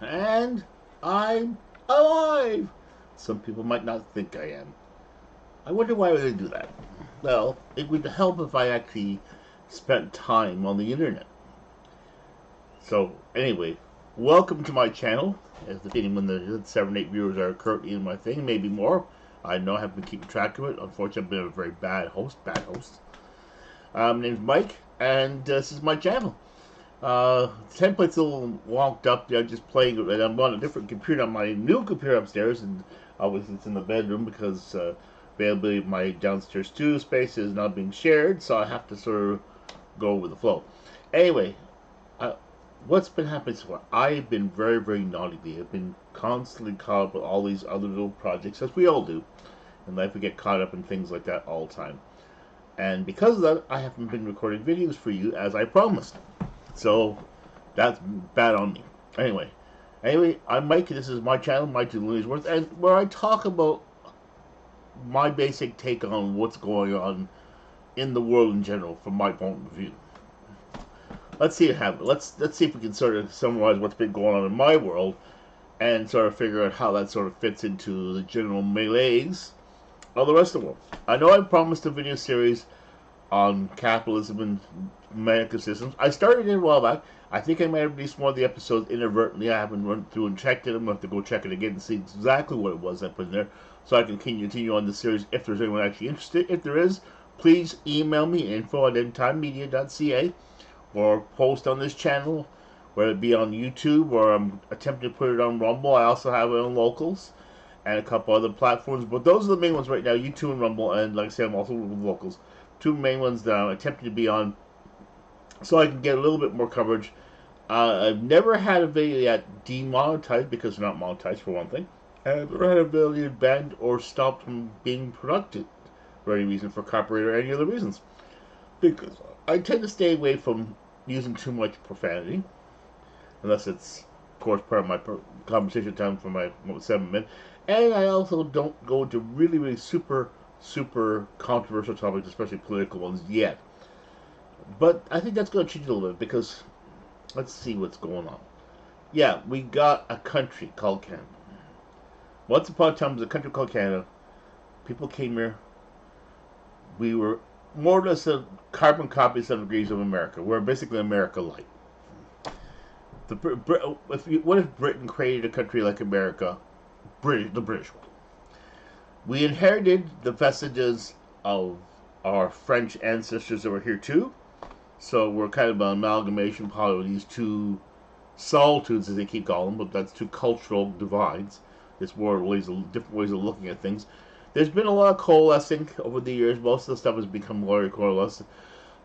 and I'm alive. Some people might not think I am. I wonder why they do that. Well, it would help if I actually spent time on the internet. So, anyway, welcome to my channel. As the when the 7-8 viewers are currently in my thing, maybe more. I know I haven't been keeping track of it. Unfortunately, I've been a very bad host. My name's Mike, and this is my channel. The template's a little wonked up. I'm just playing it, and I'm on a different computer, on my new computer upstairs, and obviously it's in the bedroom because availability of my downstairs studio space is not being shared, so I have to sort of go with the flow. Anyway, what's been happening so far? I've been very, very naughty. I've been constantly caught up with all these other little projects, as we all do. In life, we get caught up in things like that all the time. And because of that, I haven't been recording videos for you as I promised. So, that's bad on me. Anyway, I'm Mike. This is my channel, Mike to Loonies Worth, and where I talk about my basic take on what's going on in the world in general, from my point of view. Let's see let's see if we can sort of summarize what's been going on in my world, and sort of figure out how that sort of fits into the general melees of the rest of the world. I know I promised a video series on capitalism and American systems. I started it a while back. I think I might have released one of the episodes inadvertently. I haven't run through and checked it. I'm going to have to go check it again and see exactly what it was I put in there, so I can continue on the series if there's anyone actually interested. If there is, please email me, info@endtimemedia.ca, or post on this channel, whether it be on YouTube or I'm attempting to put it on Rumble. I also have it on Locals and a couple other platforms, but those are the main ones right now, YouTube and Rumble, and like I said, I'm also with Locals. Two main ones that I'm attempting to be on, so I can get a little bit more coverage. I've never had a video yet demonetized, because they're not monetized, for one thing. I've never had a video banned or stopped from being produced for any reason, for copyright or any other reasons, because I tend to stay away from using too much profanity, unless it's, of course, part of my conversation time for my 7 minutes. And I also don't go into really super controversial topics, especially political ones, yet. But I think that's going to change a little bit, because let's see what's going on. Yeah, we got a country called Canada. Once upon a time, there was a country called Canada. People came here. We were more or less a carbon copy, 7 degrees of America. We're basically America-like. What if Britain created a country like America? The British one. We inherited the vestiges of our French ancestors that were here too. So we're kind of an amalgamation probably of these two solitudes, as they keep calling them, but that's two cultural divides. It's more different ways of looking at things. There's been a lot of coalescing over the years. Most of the stuff has become very coalesced.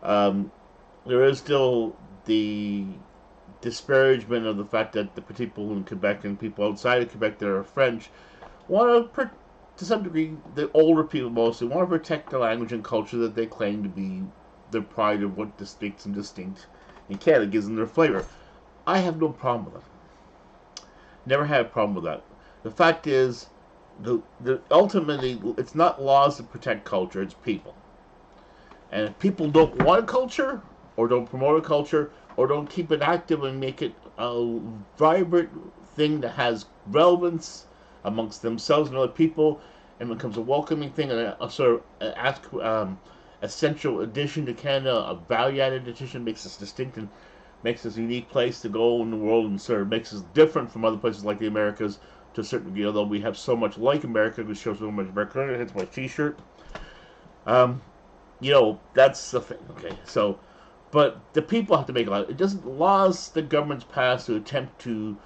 There is still the disparagement of the fact that the people in Quebec and people outside of Quebec that are French want to some degree, the older people mostly, want to protect the language and culture that they claim to be their pride of what makes them distinct in Canada, gives them their flavor. I have no problem with that. Never had a problem with that. The fact is, ultimately, it's not laws that protect culture, it's people. And if people don't want a culture, or don't promote a culture, or don't keep it active and make it a vibrant thing that has relevance amongst themselves and other people, and becomes a welcoming thing, and a sort of essential addition to Canada, a value-added addition, makes us distinct and makes us a unique place to go in the world, and sort of makes us different from other places like the Americas to a certain degree, although we have so much like America, which shows so much America. It's my t-shirt. That's the thing, okay? So, but the people have to make a lot. It doesn't, laws the governments pass to attempt to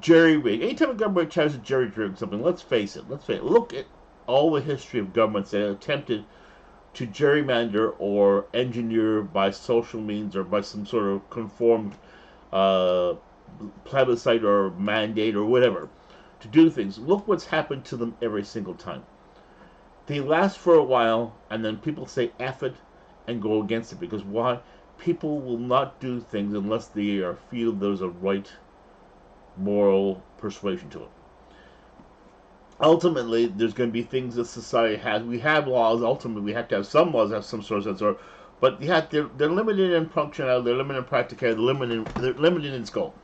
jerry-rig. Anytime a government tries to jerry-rig something, let's face it, look at all the history of governments that have attempted to gerrymander or engineer by social means or by some sort of conformed plebiscite or mandate or whatever to do things. Look what's happened to them every single time. They last for a while, and then people say F it and go against it. Because why? People will not do things unless they feel there's a right moral persuasion to it. Ultimately, there's going to be things that society has. We have laws. Ultimately, we have to have some laws, have some sort of sort. But they're limited in functionality, they're limited in practicality, they're limited in scope.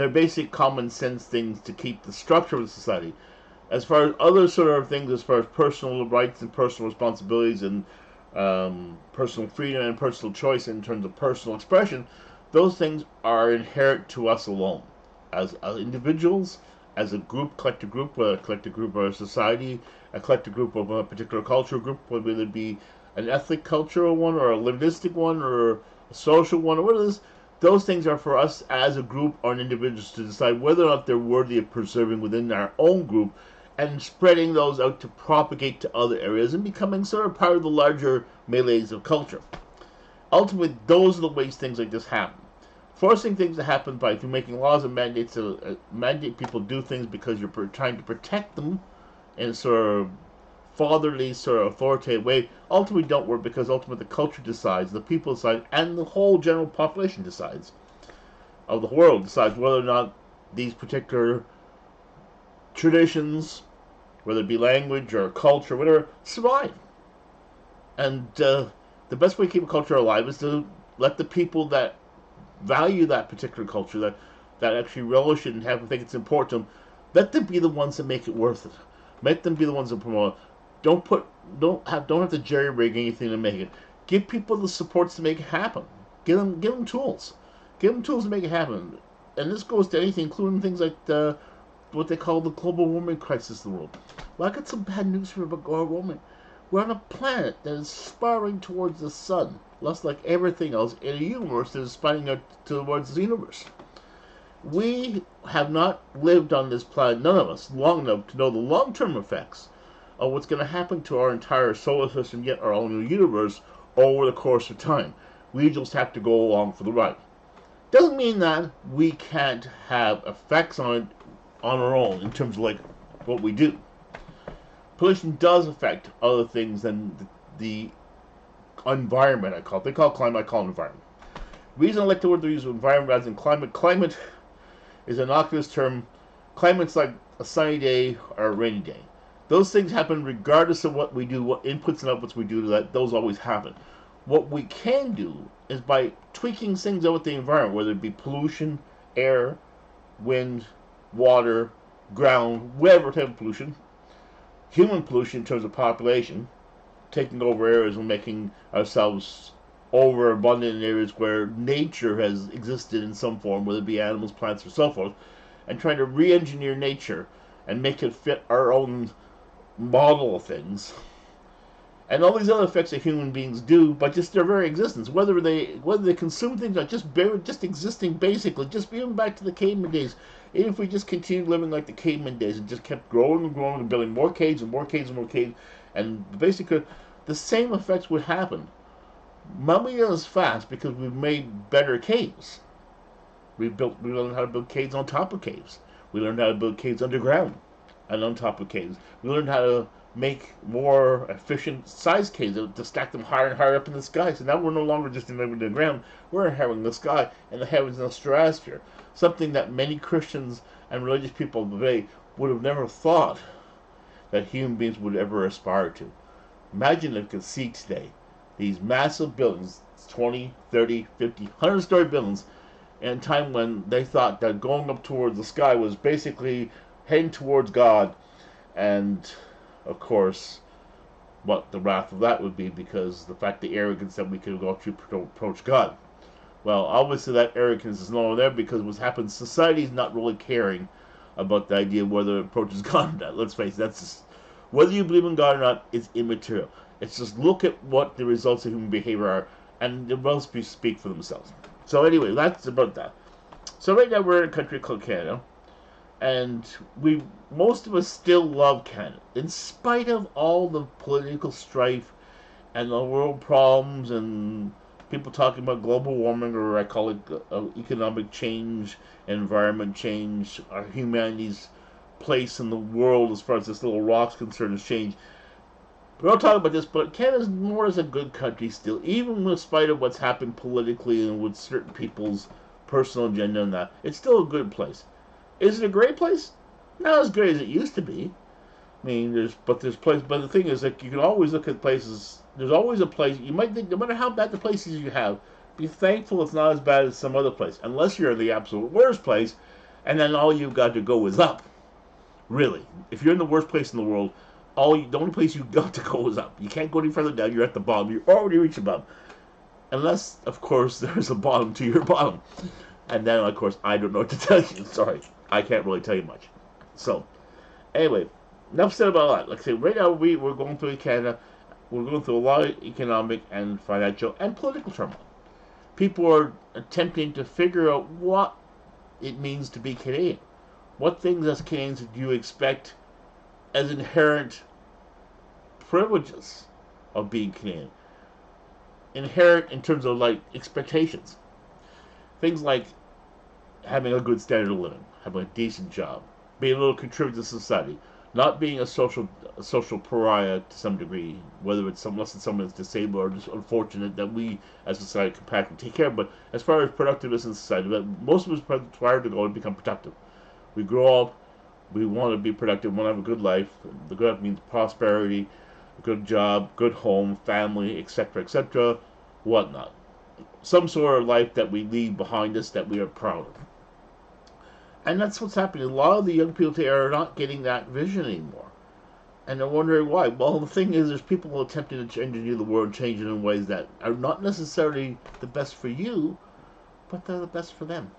They're basic common sense things to keep the structure of the society. As far as other sort of things, as far as personal rights and personal responsibilities and personal freedom and personal choice in terms of personal expression, those things are inherent to us alone. As individuals, as a group, collective group, whether a collective group or a society, a collective group of a particular cultural group, whether it be an ethnic cultural one or a linguistic one or a social one or what it is, those things are for us as a group or an individuals to decide whether or not they're worthy of preserving within our own group and spreading those out to propagate to other areas and becoming sort of part of the larger melees of culture. Ultimately, those are the ways things like this happen. Forcing things to happen by through making laws and mandates to mandate people do things because you're trying to protect them in a sort of fatherly, sort of authoritative way, ultimately don't work because ultimately the culture decides, the people decide, and the whole general population decides of the world decides whether or not these particular traditions, whether it be language or culture, whatever, survive. And the best way to keep a culture alive is to let the people that value that particular culture, that actually relish it and think it's important to them, let them be the ones that make it worth it. Make them be the ones that promote it. Don't have to jerry rig anything to make it. Give people the supports to make it happen. Give them tools. Give them tools to make it happen. And this goes to anything, including things like what they call the global warming crisis of the world. Well, I got some bad news for you about global warming. We're on a planet that is spiraling towards the sun, less like everything else in a universe that is spinning out towards the universe. We have not lived on this planet, none of us, long enough to know the long-term effects of what's going to happen to our entire solar system, yet our own universe, over the course of time. We just have to go along for the ride. Doesn't mean that we can't have effects on it on our own in terms of like what we do. Pollution does affect other things than the environment, I call it. They call it climate, I call it environment. The reason I like the word they use environment rather than climate. Climate is an innocuous term. Climate's like a sunny day or a rainy day. Those things happen regardless of what we do, what inputs and outputs we do to that. Those always happen. What we can do is by tweaking things out with the environment, whether it be pollution, air, wind, water, ground, whatever type of pollution, human pollution in terms of population, taking over areas and making ourselves overabundant in areas where nature has existed in some form, whether it be animals, plants, or so forth, and trying to re-engineer nature and make it fit our own model of things. And all these other effects that human beings do by just their very existence, whether they consume things or just existing basically, just even back to the caveman days. Even if we just continued living like the caveman days and just kept growing and growing and building more caves and more caves and more caves, and basically the same effects would happen. Maybe not as fast because we've made better caves. We learned how to build caves on top of caves. We learned how to build caves underground and on top of caves. We learned how to make more efficient size caves to stack them higher and higher up in the sky. So now we're no longer just in the ground, we're inhabiting the sky and the heavens and the stratosphere. Something that many Christians and religious people of the day would have never thought that human beings would ever aspire to. Imagine if you could see today these massive buildings, 20, 30, 50, 100-story buildings, in a time when they thought that going up towards the sky was basically heading towards God, and of course what the wrath of that would be, because the fact, the arrogance that we could go to approach God. Well, obviously that arrogance is no longer there because what's happened, society is not really caring about the idea of whether it approaches God or not. Let's face it, that's just, whether you believe in God or not is immaterial. It's just look at what the results of human behavior are, and the results speak for themselves. So anyway, that's about that. So right now we're in a country called Canada, and most of us still love Canada, in spite of all the political strife and the world problems and people talking about global warming, or I call it economic change, environment change, our humanity's place in the world as far as this little rock's concerned has changed. We don't talk about this, but Canada's more as a good country still, even in spite of what's happened politically and with certain people's personal agenda and that. It's still a good place. Is it a great place? Not as great as it used to be. I mean, there's places, but the thing is that you can always look at places. There's always a place, you might think, no matter how bad the places you have, be thankful it's not as bad as some other place. Unless you're in the absolute worst place, and then all you've got to go is up. Really, if you're in the worst place in the world, the only place you got to go is up. You can't go any further down. You're at the bottom. You already reached the bottom, unless, of course, there's a bottom to your bottom. And then, of course, I don't know what to tell you. Sorry, I can't really tell you much. So, anyway, enough said about that. Like I say, right now we're going through in Canada. We're going through a lot of economic and financial and political turmoil. People are attempting to figure out what it means to be Canadian. What things as Canadians do you expect as inherent privileges of being Canadian? Inherent in terms of like expectations. Things like having a good standard of living, having a decent job, being able to contribute to society, not being a social pariah to some degree, whether it's unless it's someone that's disabled or just unfortunate that we as a society can practically take care of. But as far as productiveness in society, most of us aspire to go and become productive. We grow up, we want to be productive, we want to have a good life. The good life means prosperity, a good job, good home, family, etc., whatnot. Some sort of life that we leave behind us that we are proud of. And that's what's happening. A lot of the young people today are not getting that vision anymore. And they're wondering why. Well, the thing is, there's people attempting to engineer the world and change it in ways that are not necessarily the best for you, but they're the best for them.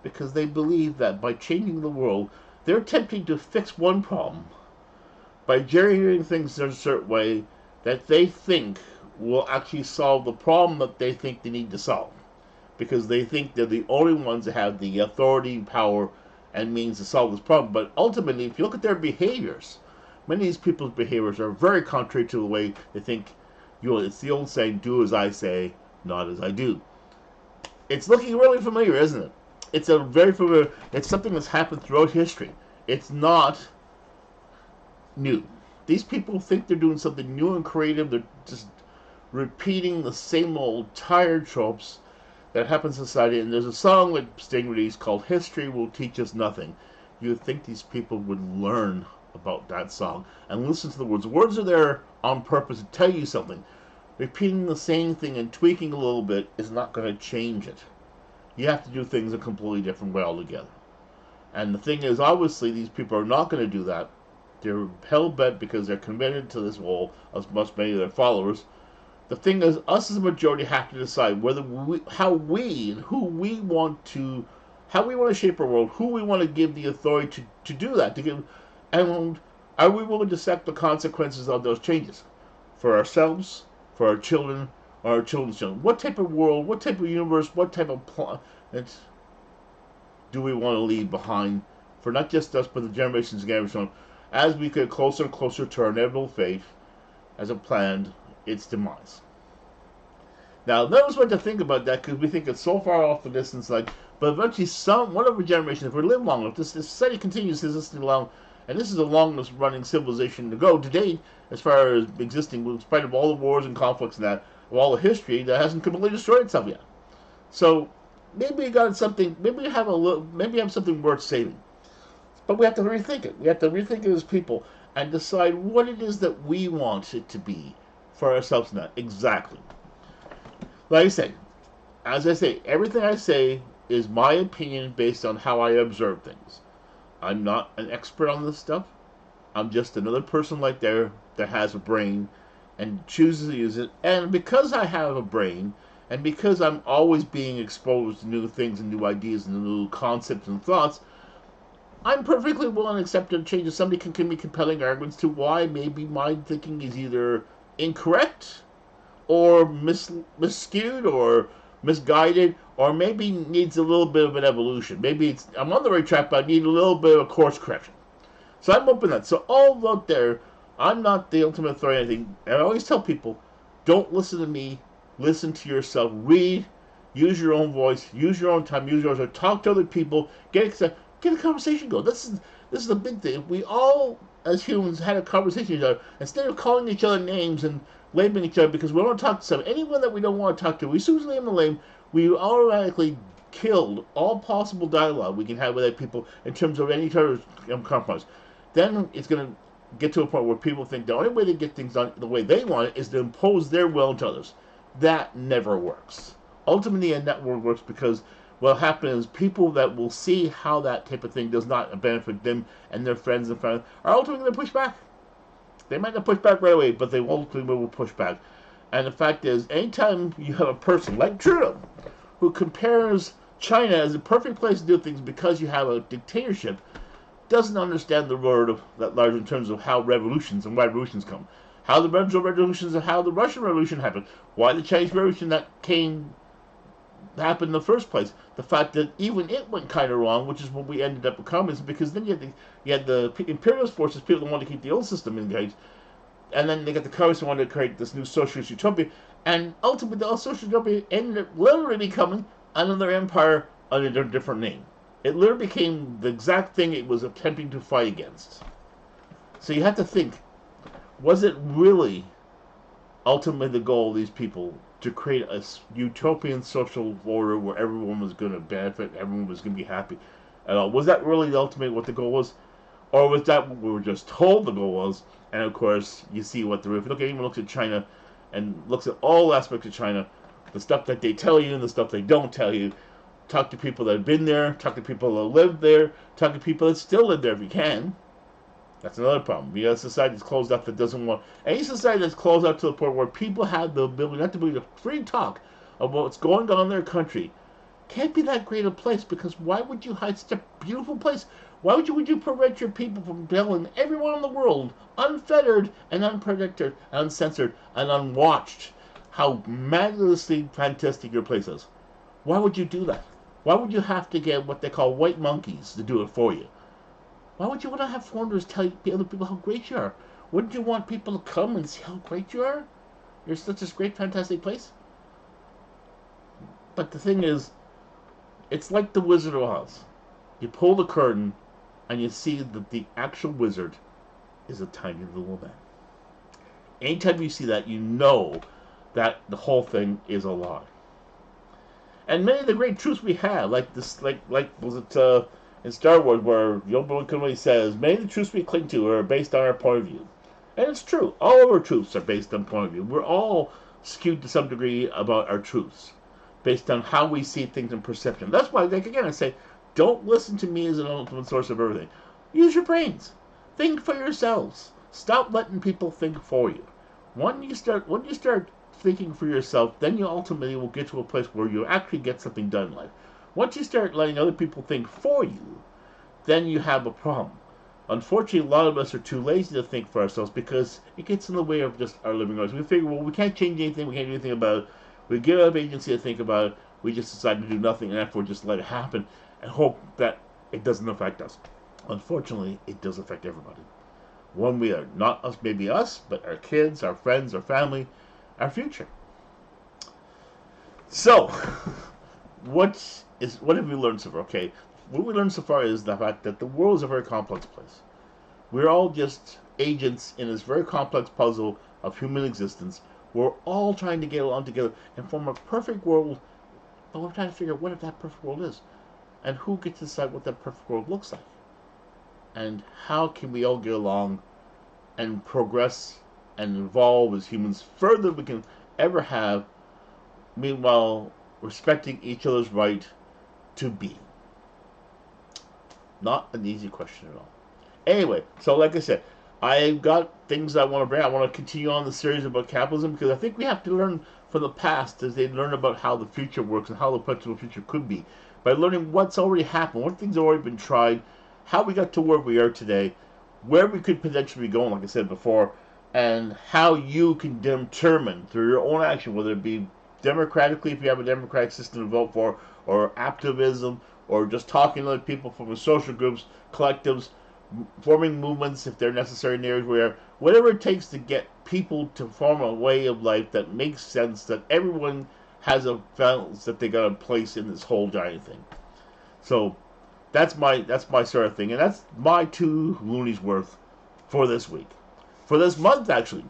Because they believe that by changing the world, they're attempting to fix one problem by gerrymandering things in a certain way that they think will actually solve the problem that they think they need to solve. Because they think they're the only ones that have the authority, power, and means to solve this problem. But ultimately, if you look at their behaviors, many of these people's behaviors are very contrary to the way they think. It's the old saying, do as I say, not as I do. It's looking really familiar, isn't it? It's a very familiar, it's something that's happened throughout history. It's not new. These people think they're doing something new and creative. They're just repeating the same old tired tropes that happen in society. And there's a song that Sting released called History Will Teach Us Nothing. You would think these people would learn about that song and listen to the words. Words are there on purpose to tell you something. Repeating the same thing and tweaking a little bit is not going to change it. You have to do things a completely different way altogether. And the thing is, obviously, these people are not going to do that. They're hell-bent because they're committed to this role, as much many of their followers. The thing is, us as a majority have to decide whether how we want to shape our world, who we want to give the authority to do that, and are we willing to accept the consequences of those changes for ourselves, for our children, or our children's children? What type of world, what type of universe, what type of planet do we want to leave behind for not just us, but the generations and generations as we get closer and closer to our inevitable fate, as it planned its demise. Now, none of us want to think about that because we think it's so far off the distance. But eventually, one of our generations, if we live long enough, this society continues existing long, and this is the longest running civilization to go to date, as far as existing, in spite of all the wars and conflicts and that, of all the history that hasn't completely destroyed itself yet. So maybe we got something. Maybe we have something worth saving. But we have to rethink it. We have to rethink it as people and decide what it is that we want it to be for ourselves now. Exactly. Like I say, as I say, everything I say is my opinion based on how I observe things. I'm not an expert on this stuff. I'm just another person like there that has a brain and chooses to use it. And because I have a brain, and because I'm always being exposed to new things and new ideas and new concepts and thoughts, I'm perfectly willing to accept a change. Somebody can give me compelling arguments to why maybe my thinking is either incorrect or misskewed or misguided, or maybe needs a little bit of an evolution. Maybe I'm on the right track, but I need a little bit of a course correction. So I'm open to that. So all out there, I'm not the ultimate authority or anything. And I always tell people, don't listen to me. Listen to yourself. Read. Use your own voice. Use your own time. Use yours. Talk to other people. Get a conversation going. This is the big thing. If we all, as humans, had a conversation with each other, instead of calling each other names and labeling each other because we don't want to talk to someone, anyone that we don't want to talk to, we soon name the name, we automatically killed all possible dialogue we can have with other people in terms of any sort of compromise. Then it's going to get to a point where people think the only way to get things done the way they want it is to impose their will to others. That never works. Ultimately, a network works because What'll happen is people that will see how that type of thing does not benefit them and their friends and family are ultimately going to push back. They might not push back right away, but they ultimately will push back. And the fact is, anytime you have a person like Trudeau who compares China as a perfect place to do things because you have a dictatorship, doesn't understand the word of that large in terms of how revolutions and why revolutions come. How the French revolutions and how the Russian Revolution happened. Why the Chinese Revolution that happened in the first place. The fact that even it went kind of wrong, which is what we ended up becoming, is because then you had the imperialist forces, people that wanted to keep the old system engaged, and then they got the communists who wanted to create this new socialist utopia, and ultimately the socialist utopia ended up literally becoming another empire under a different name. It literally became the exact thing it was attempting to fight against. So you have to think, was it really ultimately the goal of these people to create a utopian social order where everyone was going to benefit, everyone was going to be happy at all? Was that really ultimately what the goal was? Or was that what we were just told the goal was? And of course, you see what the if anyone looks at China and looks at all aspects of China, the stuff that they tell you and the stuff they don't tell you. Talk to people that have been there, talk to people that live there, talk to people that still live there if you can. That's another problem. We have a society that's closed up that doesn't want... Any society that's closed up to the point where people have the ability, not to be the free talk about what's going on in their country, can't be that great a place, because why would you hide such a beautiful place? Why would you prevent your people from telling everyone in the world, unfettered and unprotected, uncensored, and unwatched, how magnificently fantastic your place is? Why would you do that? Why would you have to get what they call white monkeys to do it for you? Why would you want to have foreigners tell other people how great you are? Wouldn't you want people to come and see how great you are? You're such a great, fantastic place. But the thing is, it's like the Wizard of Oz. You pull the curtain, and you see that the actual wizard is a tiny little man. Anytime you see that, you know that the whole thing is a lie. And many of the great truths we have, like this, like was it in Star Wars, where the Obi-Wan Kenobi says, many of the truths we cling to are based on our point of view. And it's true. All of our truths are based on point of view. We're all skewed to some degree about our truths, based on how we see things and perception. That's why, like again, I say, don't listen to me as an ultimate source of everything. Use your brains. Think for yourselves. Stop letting people think for you. When you start thinking for yourself, then you ultimately will get to a place where you actually get something done in life. Once you start letting other people think for you, then you have a problem. Unfortunately, a lot of us are too lazy to think for ourselves because it gets in the way of just our living lives. We figure, well, we can't change anything, we can't do anything about it. We give up agency to think about it, we just decide to do nothing and therefore just let it happen and hope that it doesn't affect us. Unfortunately, it does affect everybody. One way or not us, maybe us, but our kids, our friends, our family, our future. So, what have we learned so far? Okay, what we learned so far is the fact that the world is a very complex place. We're all just agents in this very complex puzzle of human existence. We're all trying to get along together and form a perfect world, but we're trying to figure out what if that perfect world is, and who gets to decide what that perfect world looks like, and how can we all get along and progress and evolve as humans further than we can ever have, meanwhile respecting each other's right to be. Not an easy question at all. Anyway, so like I said, I've got things I want to bring. I want to continue on the series about capitalism because I think we have to learn from the past as they learn about how the future works and how the potential future could be. By learning what's already happened, what things have already been tried, how we got to where we are today, where we could potentially be going, like I said before, and how you can determine through your own action, whether it be democratically, if you have a democratic system to vote for, or activism, or just talking to other people from the social groups, collectives, forming movements if they're necessary in areas where, whatever it takes to get people to form a way of life that makes sense, that everyone has a balance that they got a place in this whole giant thing. So that's my sort of thing, and that's my 2 Loonies worth for this week. For this month, actually.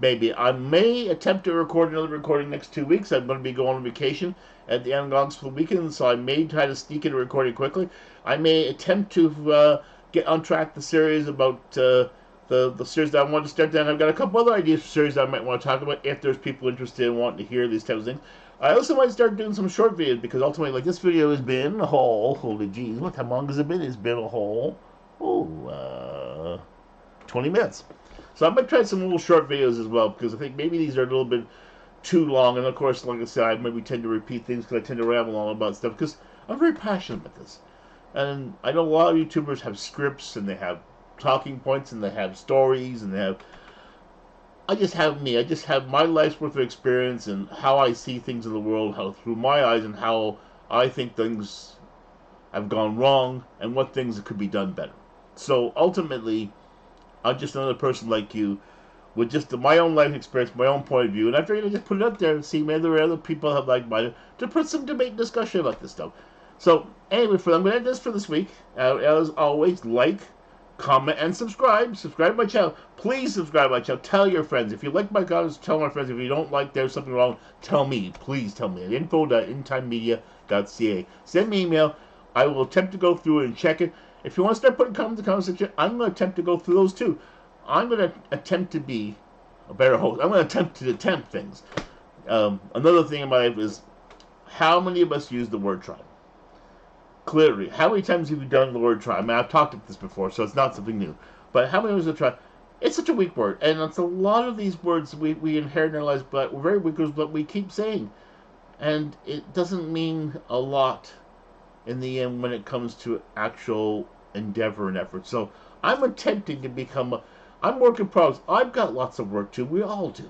Maybe. I may attempt to record another recording next 2 weeks. I'm going to be going on vacation at the end of August for the weekend, so I may try to sneak in a recording quickly. I may attempt to get on track the series about the series that I want to start. Then I've got a couple other ideas for series that I might want to talk about if there's people interested in wanting to hear these types of things. I also might start doing some short videos because ultimately, like this video has been a whole. Holy jeez, what how long has it been? It's been a whole. 20 minutes. So I might try some little short videos as well because I think maybe these are a little bit too long. And of course, like I said, I maybe tend to repeat things because I tend to ramble on about stuff because I'm very passionate about this. And I know a lot of YouTubers have scripts and they have talking points and they have stories and they have. I just have me. I just have my life's worth of experience and how I see things in the world, how through my eyes, and how I think things have gone wrong and what things could be done better. So ultimately, I'm just another person like you with just my own life experience, my own point of view, and I figured I'd just put it out there and see maybe other people have like mine to put some debate discussion about this stuff. So anyway, I'm going to end this for this week. As always, like, comment, and subscribe. Subscribe to my channel. Please subscribe to my channel. Tell your friends. If you like my comments, tell my friends. If you don't like there's something wrong, tell me. Please tell me at info.intimemedia.ca. Send me an email. I will attempt to go through it and check it. If you want to start putting comments in the comment section, I'm going to attempt to go through those too. I'm going to attempt to be a better host. I'm going to attempt things. Another thing in my life is how many of us use the word try? Clearly, how many times have you done the word try? I mean, I've talked about this before, so it's not something new. But how many was it try? It's such a weak word, and it's a lot of these words we inherit in our lives, but we're very weak words, but we keep saying, and it doesn't mean a lot in the end when it comes to actual endeavor and effort. So I'm attempting to become I'm work in progress. I've got lots of work too. We all do.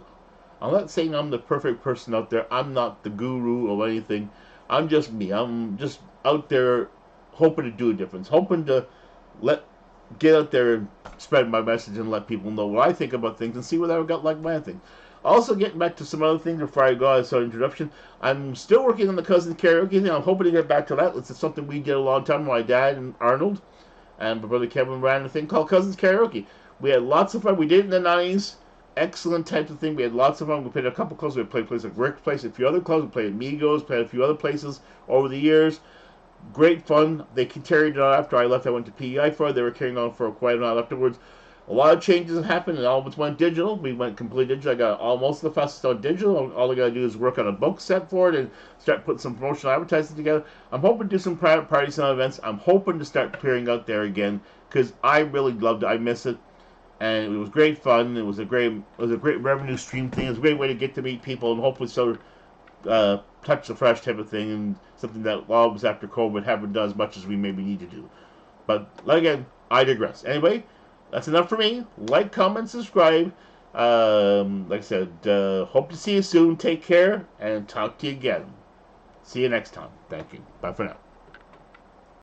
I'm not saying I'm the perfect person out there. I'm not the guru or anything. I'm just me. I'm just out there hoping to do a difference, hoping to get out there and spread my message and let people know what I think about things and see whether I've got like my thing. Also, getting back to some other things before I go, I saw an introduction. I'm still working on the Cousins Karaoke thing. I'm hoping to get back to that. It's something we did a long time. My dad and Arnold and my brother Kevin ran a thing called Cousins Karaoke. We had lots of fun. We did it in the 90s. Excellent type of thing. We had lots of fun. We played a couple clubs. We played places like Rick's Place, a few other clubs. We played Migos, played a few other places over the years. Great fun. They carried it on after I left. I went to PEI for it. They were carrying on for quite a while afterwards. A lot of changes have happened, and all of it went digital. We went completely digital. I got almost the fastest on digital. All I got to do is work on a book set for it and start putting some promotional advertising together. I'm hoping to do some private parties and events. I'm hoping to start appearing out there again because I really loved it. I miss it, and it was great fun. It was a great revenue stream thing. It was a great way to get to meet people and hopefully sort of touch the fresh type of thing and something that all of us after COVID haven't done as much as we maybe need to do. But again, I digress. Anyway. That's enough for me. Like, comment, subscribe. Like I said, hope to see you soon. Take care, and talk to you again. See you next time. Thank you. Bye for now.